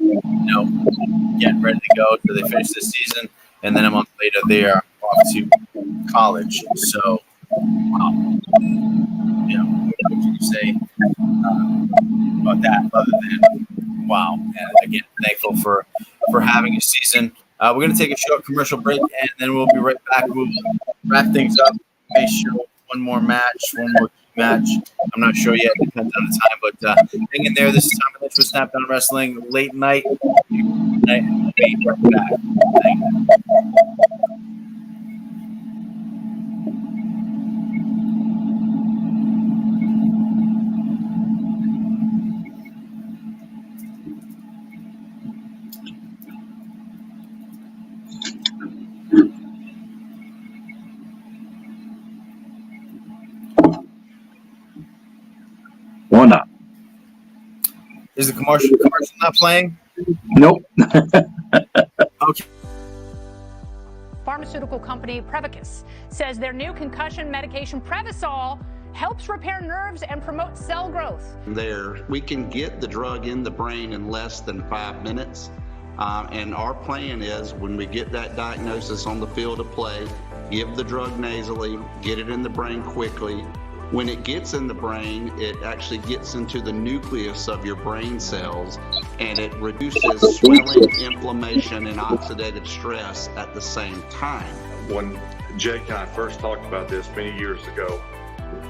getting ready to go. So they finish this season, and then a month later they are off to college. So, what can you say about that other than wow? And again, thankful for having a season. We're going to take a short commercial break, and then we'll be right back. We'll wrap things up. May show one more match. I'm not sure yet. It depends on the time, but hang in there. This is Tommy Lynch for Snapdown Wrestling. Late night. We'll be right back. Thank you. Or not. Is the commercial not playing? Nope. Okay. Pharmaceutical company Prevacus says their new concussion medication Previsol helps repair nerves and promote cell growth. We can get the drug in the brain in less than 5 minutes. And our plan is when we get that diagnosis on the field of play, give the drug nasally, get it in the brain quickly. When it gets in the brain, it actually gets into the nucleus of your brain cells, and it reduces swelling, inflammation, and oxidative stress at the same time. When Jake and I first talked about this many years ago,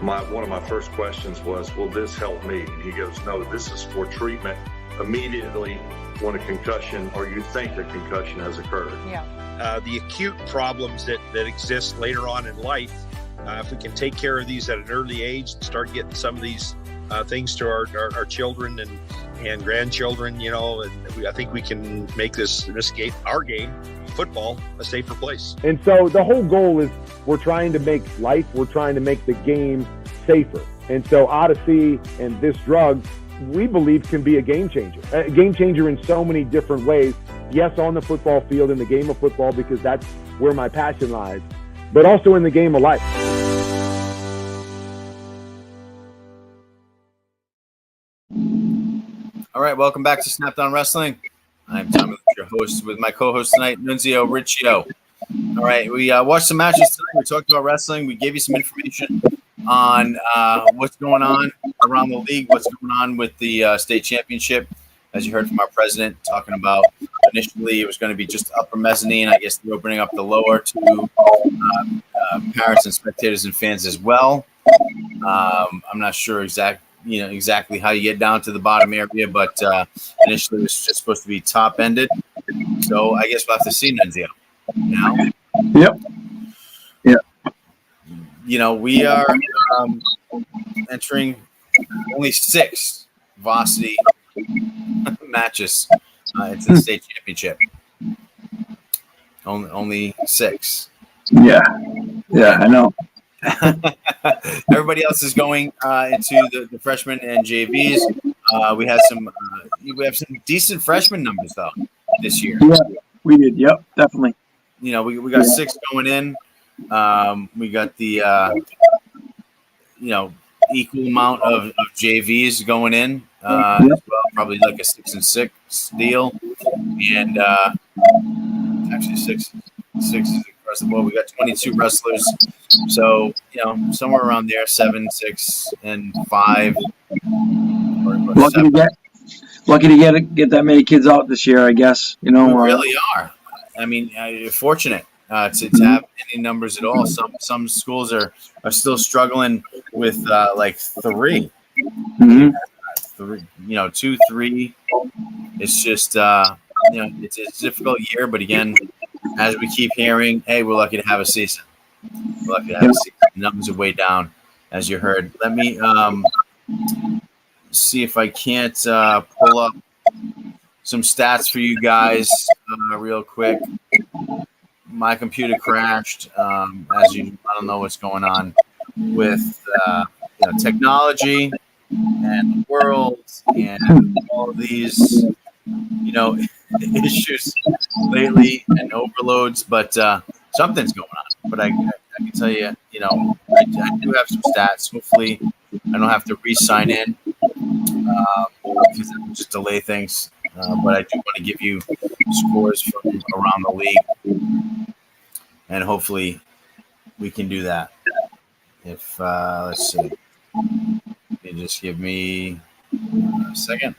one of my first questions was, will this help me? And he goes, no, this is for treatment immediately when a concussion or you think a concussion has occurred. The acute problems that exist later on in life, if we can take care of these at an early age and start getting some of these things to our children and grandchildren, and I think we can make this game, our game, football, a safer place. And so the whole goal is we're trying to make the game safer. And so Odyssey and this drug, we believe, can be a game changer in so many different ways. Yes, on the football field, in the game of football, because that's where my passion lies, but also in the game of life. All right, welcome back to Snapdown Wrestling. I'm Tommy, your host, with my co-host tonight, Nunzio Riccio. All right, we watched some matches tonight. We talked about wrestling. We gave you some information on what's going on around the league, what's going on with the state championship. As you heard from our president, talking about initially it was going to be just upper mezzanine. I guess they're opening up the lower to parents and spectators and fans as well. I'm not sure exactly how you get down to the bottom area, but initially it was just supposed to be top ended. So I guess we'll have to see, Nunzio. Yep. We are entering only 6 varsity matches into the state championship. Only 6. Yeah, I know. Everybody else is going into the freshmen and JVs. We have some decent freshman numbers though this year. Yeah, we did. Yep, definitely. We got 6 going in. We got the equal amount of JVs going in as well, probably like a 6 and 6 deal, and actually 6 is across the board. We got 22 wrestlers, so somewhere around there, 7, 6, and 5. Lucky to get that many kids out this year, I guess. We really are. I mean, you're fortunate to have any numbers at all. Some schools are still struggling with like 3. Mm-hmm. 2, 3. It's just it's a difficult year, but again, as we keep hearing, hey, we're lucky to have a season. The numbers are way down, as you heard. Let me see if I can't pull up some stats for you guys real quick. My computer crashed. As you, I don't know what's going on with technology and the world and all of these issues lately and overloads, but something's going on. But I can tell you, I do have some stats. Hopefully I don't have to re-sign in because it will just delay things. But I do want to give you scores from around the league, and hopefully we can do that. If let's see, you just give me a second.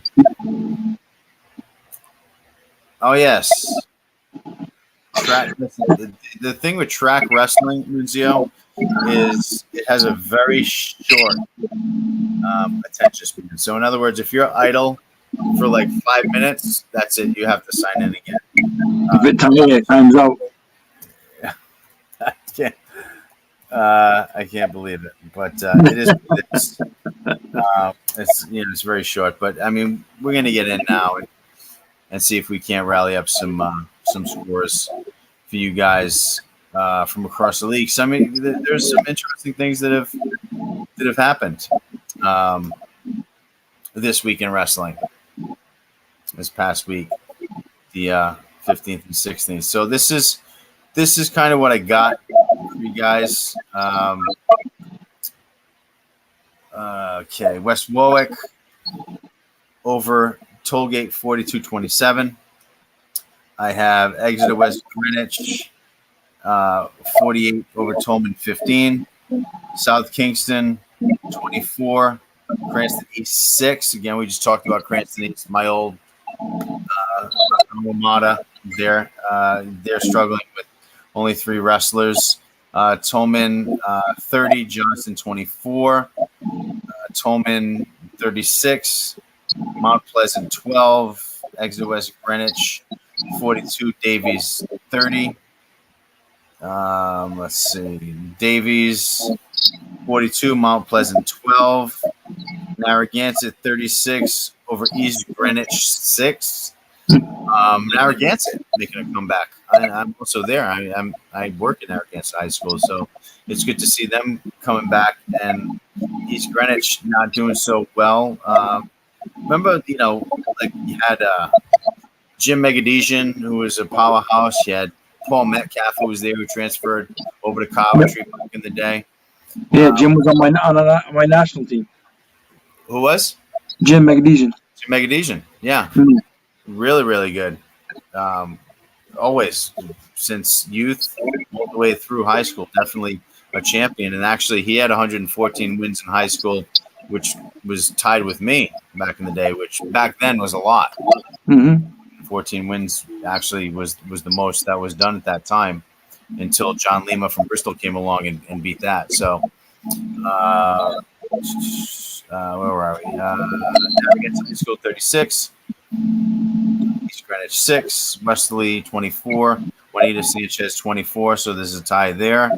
Oh yes, the thing with track wrestling, Nunzio, is it has a very short attention span. So in other words, if you're idle for like 5 minutes, that's it. You have to sign in again. If it time's out. I can't believe it, but it is. It's very short. But I mean, we're gonna get in now and see if we can't rally up some scores for you guys from across the league. So I mean, there's some interesting things that have happened this week in wrestling. This past week, the 15th and 16th. So this is kind of what I got for you guys. Okay, West Warwick over Tollgate 42-27. I have Exeter West Greenwich 48 over Tolman 15. South Kingston 24. Cranston East 6. Again, we just talked about Cranston East, my old alma mater there. They're struggling with only 3 wrestlers. Tolman 30, Johnson 24. Tolman 36. Mount Pleasant 12. Exeter West Greenwich 42. Davies 30. Let's see. Davies 42. Mount Pleasant 12. Narragansett 36 over East Greenwich 6. Narragansett making a comeback. I'm also there. I work in Narragansett High School, so it's good to see them coming back. And East Greenwich not doing so well. Remember, like you had Jim Megadesian, who was a powerhouse. You had Paul Metcalf, who was there, who transferred over to Coventry back in the day. Yeah, Jim was on my national team. Who was? Jim Megadesian. Jim Megadesian, yeah. Really, really good. Always, since youth all the way through high school, definitely a champion. And actually, he had 114 wins in high school, which was tied with me back in the day, which back then was a lot. 14 wins actually was the most that was done at that time until John Lima from Bristol came along and beat that. So, where were we? Narragansett High School 36. East Greenwich 6, Westerly 24, Juanita Sanchez 24, so there's a tie there.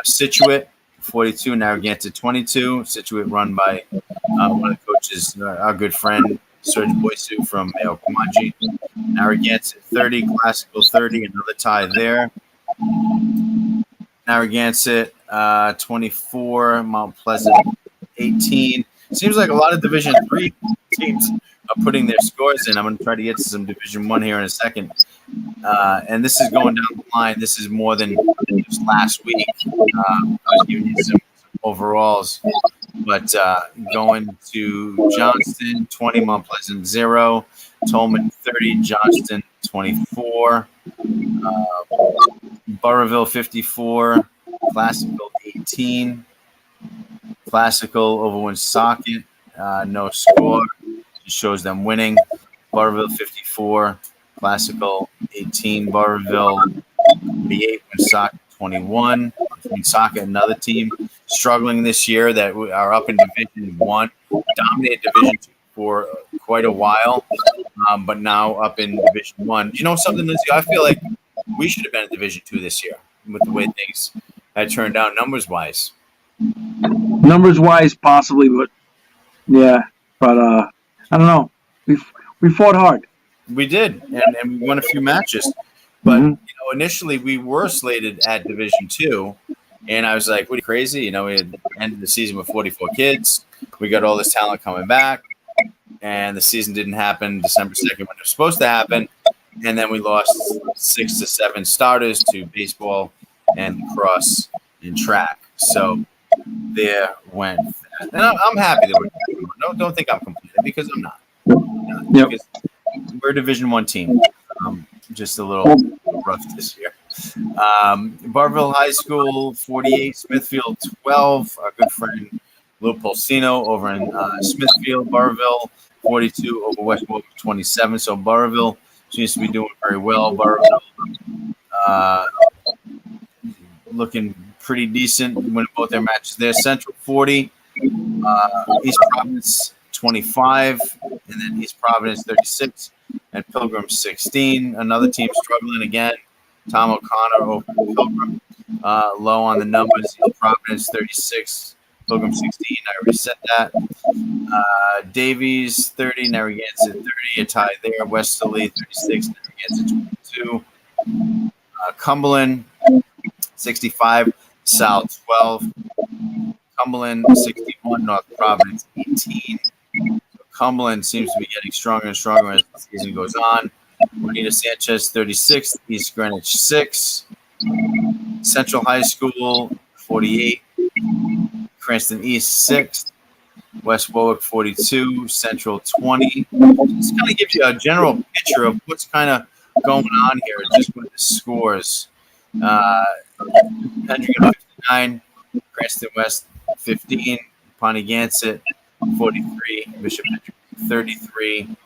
Situate 42, Narragansett 22. Situate run by one of the coaches, our good friend Serge Boysu from Mayo Kamaji. Narragansett 30, Classical 30, another tie there. Narragansett 24, Mount Pleasant 18. Seems like a lot of Division 3 teams are putting their scores in. I'm going to try to get to some Division 1 here in a second. And this is going down the line. This is more than just last week. I was giving you some overalls. But going to Johnston, 20, Mount Pleasant 0. Tolman 30, Johnston 24. Burrillville 54. Classical 18. Classical over Woonsocket. No score. Just shows them winning. Burrillville 54. Classical 18. Burrillville 48. Woonsocket 21. Woonsocket, another team struggling this year that are up in Division 1. Dominated Division 2 for quite a while, but now up in Division 1. You know something, Lindsay? I feel like we should have been in Division 2 this year with the way things had turned out numbers-wise. Numbers-wise, possibly, but yeah. But I don't know. We fought hard. We did, and we won a few matches. But initially we were slated at Division 2, and I was like, "What are you crazy?" We had ended the season with 44 kids. We got all this talent coming back, and the season didn't happen December 2nd when it was supposed to happen. And then we lost 6 to 7 starters to baseball and lacrosse and track. So there went that. And I'm happy that we're don't think I'm complaining, because I'm not. Yep. Because we're a Division 1 team. Just a little rough this year. Barville High School 48, Smithfield 12. Our good friend Lou Pulsino over in Smithfield. Barville 42 over West Warwick 27. So Barville seems to be doing very well. Barville looking pretty decent, winning both their matches there. Central 40, East Providence 25, and then East Providence 36, and Pilgrim 16. Another team struggling again. Tom O'Connor over Pilgrim, low on the numbers. East Providence 36, Pilgrim 16. I already said that. Davies 30, Narragansett 30, a tie there. Westerly 36, Narragansett 22. Cumberland 65, South 12. Cumberland 61, North Providence 18. So Cumberland seems to be getting stronger and stronger as the season goes on. Juanita Sanchez 36, East Greenwich 6. Central High School 48, Cranston East 6. West Warwick 42, Central 20. Just kind of gives you a general picture of what's kind of going on here just with the scores. Hendricken 59, Cranston West 15, Pontigansett 43, Bishop Hendricken 33,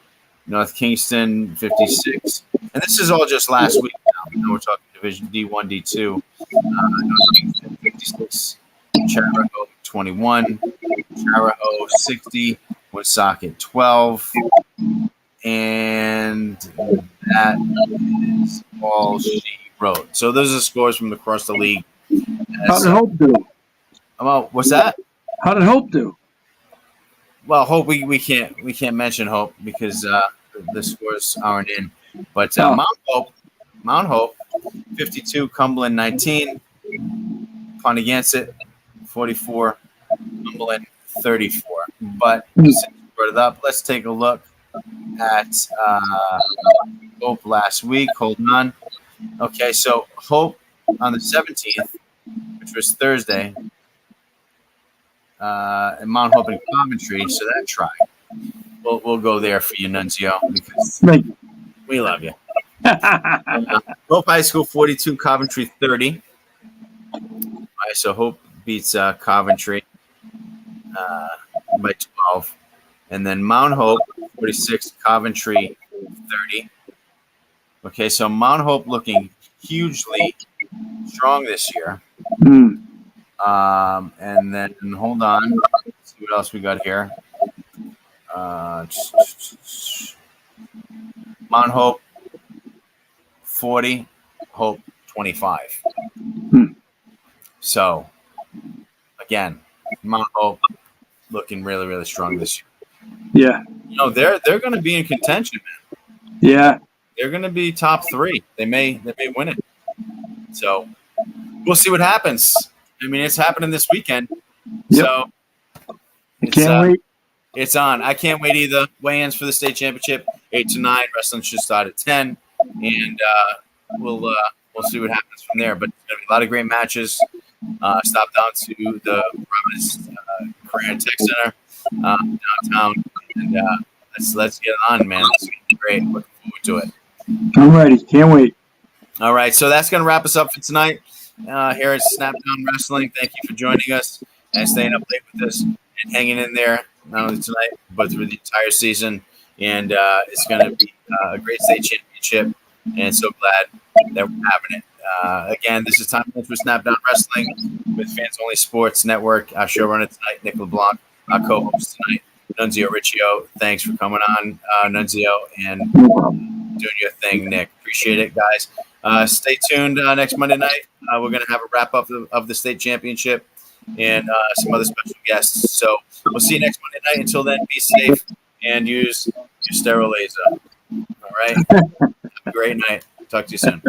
North Kingston 56. And this is all just last week now. We're talking Division D1, D2. North Kingston 56, Charahoe 21, Charahoe 60, Woonsocket 12. And that is all she wrote. So those are the scores from across the league. How did Hope do? What's that? How did Hope do? Well, Hope we can't mention Hope because the scores aren't in. But Mount Hope 52, Cumberland 19, Pontigansett 44, Cumberland 34. But since you brought it up, let's take a look at Hope last week. Hold on. Okay, so Hope on the 17th, which was Thursday, in Mount Hope and Coventry, so that tried. We'll go there for you, Nunzio, because we love you. Hope High School 42, Coventry 30. All right, so Hope beats Coventry by 12. And then Mount Hope 46, Coventry 30. Okay, so Mount Hope looking hugely strong this year. And then hold on, let's see what else we got here. Mount Hope 40, Hope 25. So again, Mount Hope looking really, really strong this year. Yeah. They're going to be in contention, man. Yeah. They're going to be top 3. They may win it. So we'll see what happens. I mean, it's happening this weekend. Yep. So Can't wait. It's on. I can't wait either. Weigh-ins for the state championship, 8 to 9. Wrestling should start at 10, and we'll see what happens from there. But it's going to be a lot of great matches. Stop down to the Providence Career and Tech Center downtown, and let's get on, man. It's going to be great. Looking forward to it. I'm ready. Can't wait. All right, so that's going to wrap us up for tonight here at Snapdown Wrestling. Thank you for joining us and staying up late with us and hanging in there, not only tonight, but through the entire season. And it's going to be a great state championship, and so glad that we're having it. Again, this is Tom Lynch with Snapdown Wrestling with Fans Only Sports Network. Our showrunner tonight, Nick LeBlanc. Our co-host tonight, Nunzio Riccio. Thanks for coming on, Nunzio, and doing your thing, Nick. Appreciate it, guys. Stay tuned next Monday night. We're going to have a wrap-up of the state championship and some other special guests. So we'll see you next Monday night. Until then, be safe and use your sterile laser. All right? Have a great night. Talk to you soon.